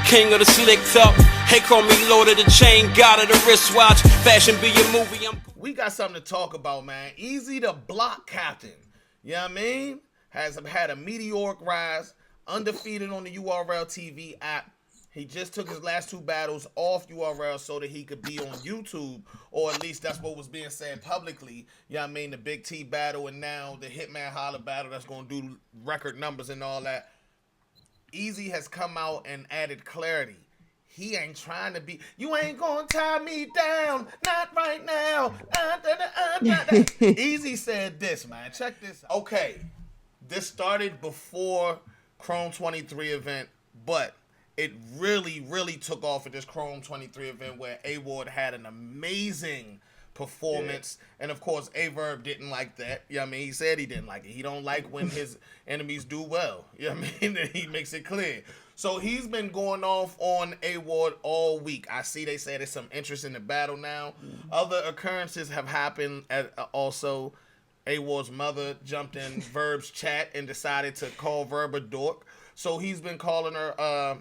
King of the slick talk. Hey, call me Lord of the Chain, God of the wristwatch. Fashion be your movie. We got something to talk about, man. Easy the block captain. You know what I mean? Has had a meteoric rise, undefeated on the URL TV app. He just took his last two battles off URL so that he could be on YouTube, or at least that's what was being said publicly. You know what I mean? The Big T battle and now the Hitman Holla battle that's going to do record numbers and all that. Easy has come out and added clarity. He ain't trying to be. You ain't gonna tie me down, not right now. Easy said this, man. Check this out. Okay, this started before Chrome 23 event, but it really, really took off at this Chrome 23 event where A.Ward had an amazing performance. Yeah. And of course, Verb didn't like that. You know what I mean? He said he didn't like it. He don't like when his enemies do well. You know what I mean? He makes it clear. So he's been going off on A.Ward all week. I see they say there's some interest in the battle now. Mm-hmm. Other occurrences have happened also. A.Ward's mother jumped in Verb's chat and decided to call Verb a dork. So he's been calling her,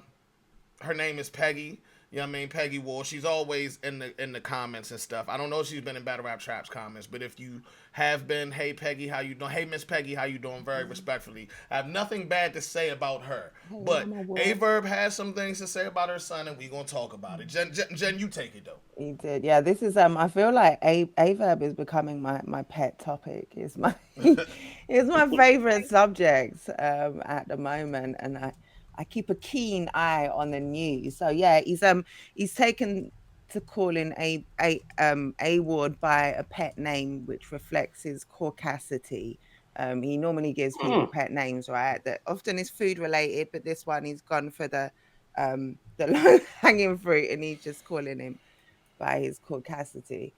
her name is Peggy. You know what I mean? Peggy Ward. She's always in the comments and stuff. I don't know if she's been in Battle Rap Trap's comments, but if you have been, hey Peggy, how you doing? Hey Miss Peggy, how you doing? Very respectfully. I have nothing bad to say about her. But A-Verb has some things to say about her son, and we're gonna talk about it. Jen, you take it though. He did. Yeah, this is I feel like A-Verb is becoming my pet topic. It's my it's my favorite subject at the moment, and I keep a keen eye on the news. So yeah, he's taken to calling A-Ward by a pet name which reflects his caucasity. He normally gives people pet names, right? That often is food related, but this one he's gone for the low hanging fruit, and he's just calling him by his caucasity.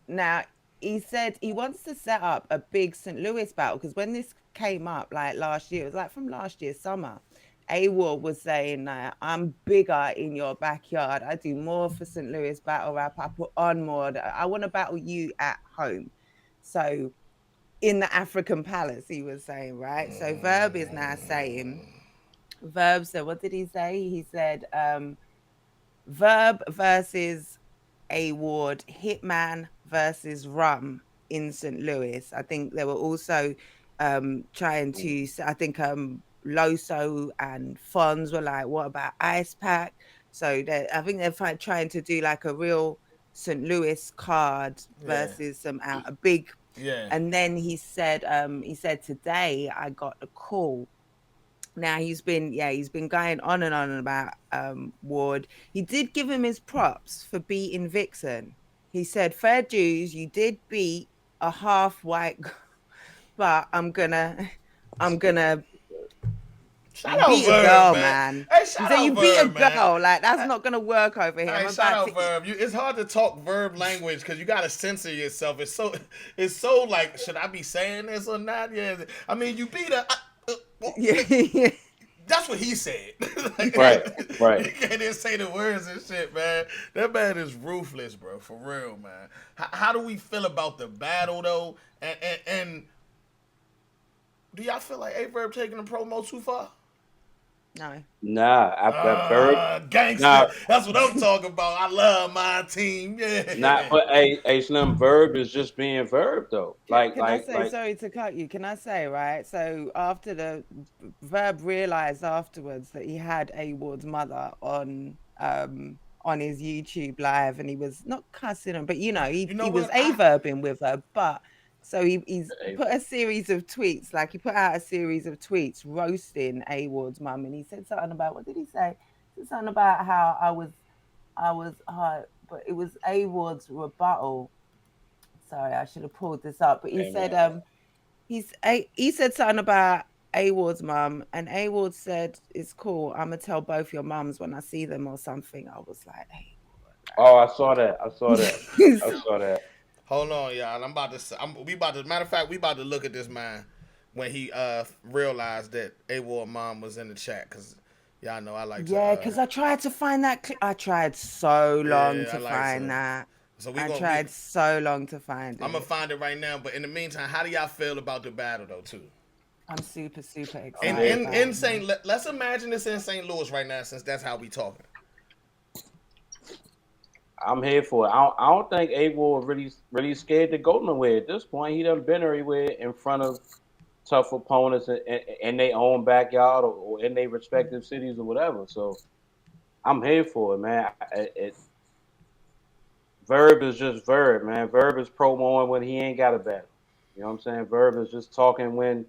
Now he said he wants to set up a big St. Louis battle, because when this came up like last year, it was like from last year's summer, A-Ward was saying that I'm bigger in your backyard. I do more for St. Louis battle rap. I put on more. I want to battle you at home. So in the African Palace, he was saying, right? So Verb is now saying, Verb said, what did he say? He said, Verb versus A-Ward, Hitman versus Rum in St. Louis. I think they were also trying to, I think Loso and Fonz were like, what about Ice Pack? So I think they're trying to do like a real St. Louis card versus a big. Yeah. And then he said today I got a call. Now he's been going on and on about Ward. He did give him his props for beating Vixen. He said, fair dues, you did beat a half white, but I'm gonna shout out beat Verb, a girl, man. Hey, shout out you Verb, beat a man. girl, like that's not gonna work over here. Hey, shout out Verb. It's hard to talk Verb language because you gotta censor yourself. It's so like, should I be saying this or not? Yeah, I mean, you beat a. Yeah. That's what he said. Like, right. You can't even say the words and shit, man. That man is ruthless, bro. For real, man. How do we feel about the battle, though? And do y'all feel like A-Verb taking the promo too far? No. Nah, Verb. Gangster. Nah. That's what I'm talking about. I love my team. Yeah. But Slim, Verb is just being Verb though. Sorry to cut you. Can I say, right? So after the Verb realized afterwards that he had A-Ward's mother on his YouTube live, and he was not cussing him, but he was A-Verbing with her, but. So he's put a series of tweets, like he put out a series of tweets roasting A-Ward's mum, and he said something about, what did he say? He said something about how I was hurt, but it was A-Ward's rebuttal. Sorry, I should have pulled this up, but he said he said something about A-Ward's mum, and A-Ward said, "It's cool. I'm gonna tell both your mums when I see them," or something. I was like, "Hey." Oh, I saw that. Hold on, y'all. Matter of fact, we about to look at this man when he realized that A-Ward mom was in the chat, because y'all know I like to. Yeah, because I tried to find that clip. I tried so long to find that. So I tried so long to find it. I'm gonna find it right now. But in the meantime, how do y'all feel about the battle though, too? I'm super, super In excited. in about in it, St. man. Let's imagine this in St. Louis right now, since that's how we talking. I'm here for it. I don't think A.Ward really scared to go nowhere at this point. He done been everywhere in front of tough opponents in their own backyard or in their respective cities or whatever. So I'm here for it, man. Verb is just Verb, man. Verb is promoing when he ain't got a battle. You know what I'm saying? Verb is just talking when, you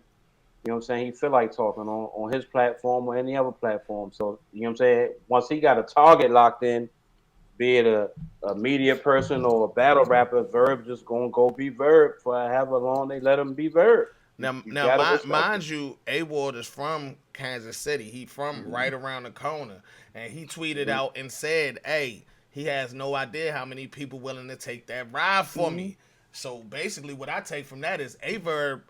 know what I'm saying, he feel like talking on his platform or any other platform. So, you know what I'm saying? Once he got a target locked in, be it a media person or a battle rapper, Verb just gonna go be Verb for however long they let him be Verb. You Now, gotta respect it. mind you, A.Ward is from Kansas City. He from right around the corner, and he tweeted Mhm. out and said, "Hey, he has no idea how many people willing to take that ride for Mm-hmm. me." So basically, what I take from that is A-Ward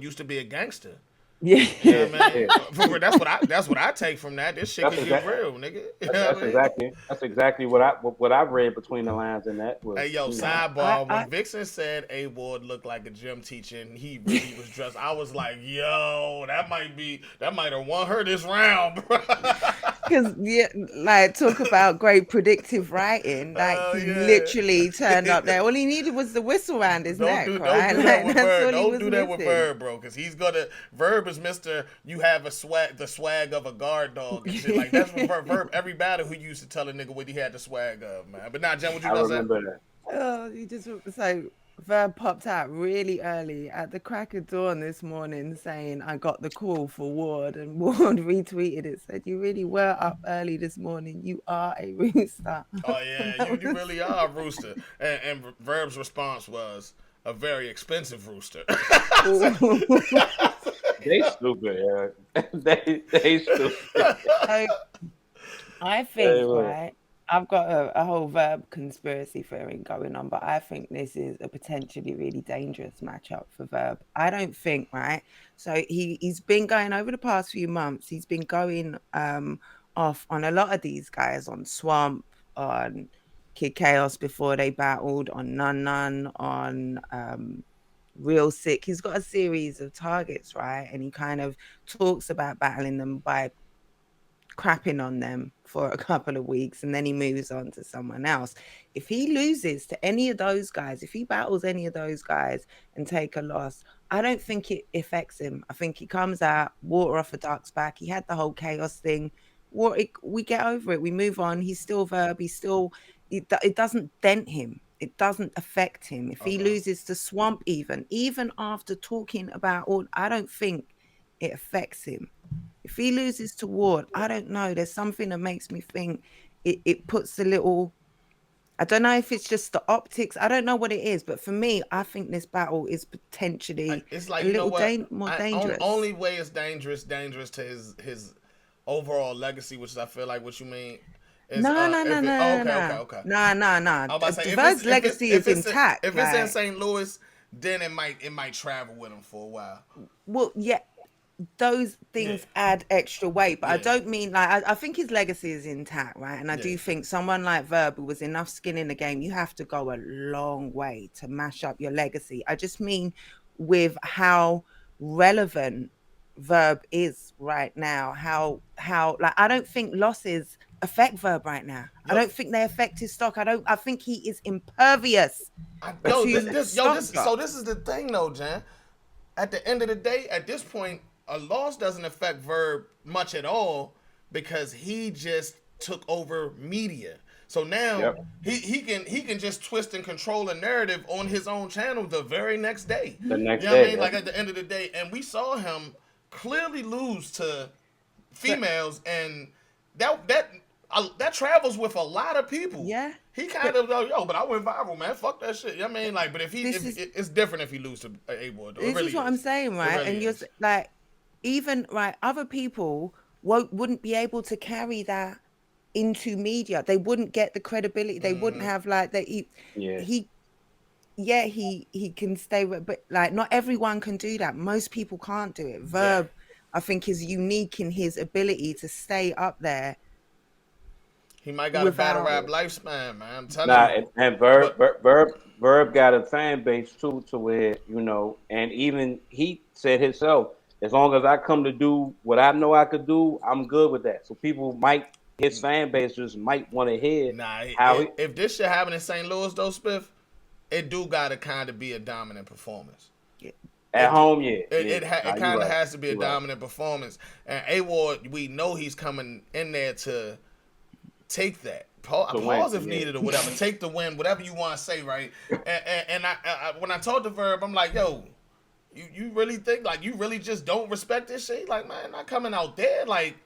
used to be a gangster. Yeah. You know Yeah, what I mean? yeah. That's what I take from that. This shit That's could get exactly real, nigga. You that's, know that's what I mean? exactly what I read between the lines in that Hey was, yo, you know. sidebar. When I Vixen said A-Ward looked like a gym teacher and he really was dressed, I was like, yo, that might have won her this round, bro. Because, yeah, like, talk about great predictive writing. Like, Oh he literally turned yeah. up there. All he needed was the whistle around his neck, Don't right? do that Like, with that's Verb. all he Don't was do that with missing. Verb, bro, because he's gonna Verb is Mister. You have the swag of a guard dog and shit. Like that's what Verb. Every battle who used to tell a nigga what he had the swag of, man. But nah, Jen, what you I gonna say? remember that. Oh, you just so Verb popped out really early at the crack of dawn this morning saying I got the call for Ward, and Ward retweeted it, said you really were up early this morning. You are a rooster. Oh yeah, That you was- really are a rooster. And Verb's response was a very expensive rooster. They stupid, yeah. They stupid. So I They think, were. right, I've got a whole Verb conspiracy theory going on, but I think this is a potentially really dangerous matchup for Verb. I don't think, right? So he's been going over the past few months, he's been going off on a lot of these guys, on Swamp, on Kid Chaos before they battled, on Nun Nun, on Real Sick. He's got a series of targets, right? And he kind of talks about battling them by crapping on them for a couple of weeks and then he moves on to someone else. If he loses to any of those guys, if he battles any of those guys and take a loss, I don't think it affects him. I think he comes out, water off a duck's back. He had the whole chaos thing. We get over it. We move on. He's still Verb. It doesn't dent him. It doesn't affect him. If he Okay. loses to Swamp, even after talking about all, I don't think it affects him. If he loses to Ward, I don't know. There's something that makes me think it puts a little. I don't know if it's just the optics. I don't know what it is, but for me, I think this battle is potentially It's a like you know little what? more dangerous. Only way it's dangerous to his overall legacy, which is I feel like what you mean is No, no, no, if it no, okay. no, no, no. I'm about to say Diver's legacy is intact. if it's in Like, St. Louis, then it might travel with him for a while. well, yeah, those Yeah, things add extra weight, but I yeah, don't mean like I think his legacy is intact, right? And I yeah. do think someone like Verb who was enough skin in the game, you have to go a long way to mash up your legacy. I just mean with how relevant Verb is right now, how like I don't think losses affect Verb right now. I Yo, don't think they affect his stock. I think he is impervious to stock so drops. this is the thing though, Jan. At the end of the day, at this point, a loss doesn't affect Verb much at all because he just took over media. So now Yep. he can just twist and control a narrative on his own channel the very next day. The You next know what I day, mean? Like yep. at the end of the day, and we saw him clearly lose to But females, and that travels with a lot of people. yeah, He kind but of yo, but I went viral, man. Fuck that shit. You know what I mean? Like, but this is it's different if he lose to A-Ward. It this really is what I'm is. saying, It right? really And you're is. like, even right, other people wouldn't be able to carry that into media. They wouldn't get the credibility. They wouldn't Hmm. have like that. Yeah. He yeah, he can stay with, but like not everyone can do that. Most people can't do it. Yeah. Verb, I think, is unique in his ability to stay up there He might got a battle without. rap lifespan, man. I'm telling Nah, you. and But Verb got a fan base too, to where, you know, and even he said himself, As long as I come to do what I know I could do, I'm good with that. So people might, his fan base just might want to hear how if this shit happen in St. Louis though, Spiff, it do gotta kind of be a dominant performance. At home, It kind of has to be a You're right. dominant performance. And A.Ward, we know he's coming in there to take that. Pause if needed or whatever. Take the win, whatever you want to say, right? And I when I talked to Verb, I'm like, yo, you really think, like, you really just don't respect this shit? Like, man, not coming out there. Like,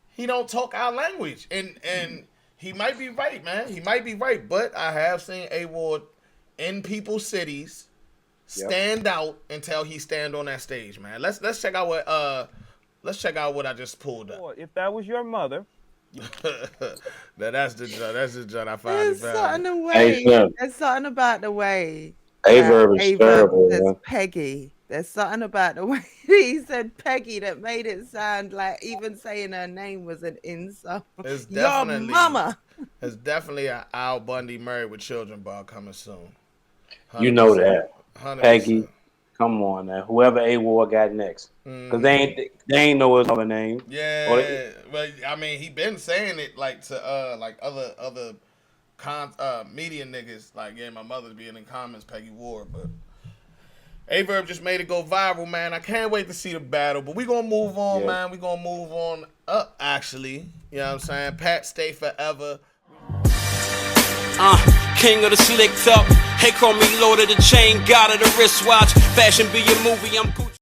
he don't talk our language. And he might be right, man. He might be right. But I have seen A.Ward in people's cities stand out until he stand on that stage, man. Let's check out what I just pulled up. If that was your mother. That's the joint I find. There's something There's something about the way A-Verb is terrible, says man. Peggy. There's something about the way he said Peggy that made it sound like even saying her name was an insult. It's Your definitely mama. There's definitely an Al Bundy Married with Children bar coming soon. 100%. You know that. 100%. Peggy, come on now. Whoever A-Ward got next. Because they ain't know his other name. Yeah, but I mean, he been saying it like to other media niggas. Like, yeah, my mother's being in comments, Peggy Ward, but A-Verb just made it go viral, man. I can't wait to see the battle, but we gonna move on, man. We gonna move on up, actually. You know what I'm saying? Pat, stay forever. King of the slick top. Hey, call me Lord of the Chain, God of the wristwatch. Fashion be your movie, I'm Gucci.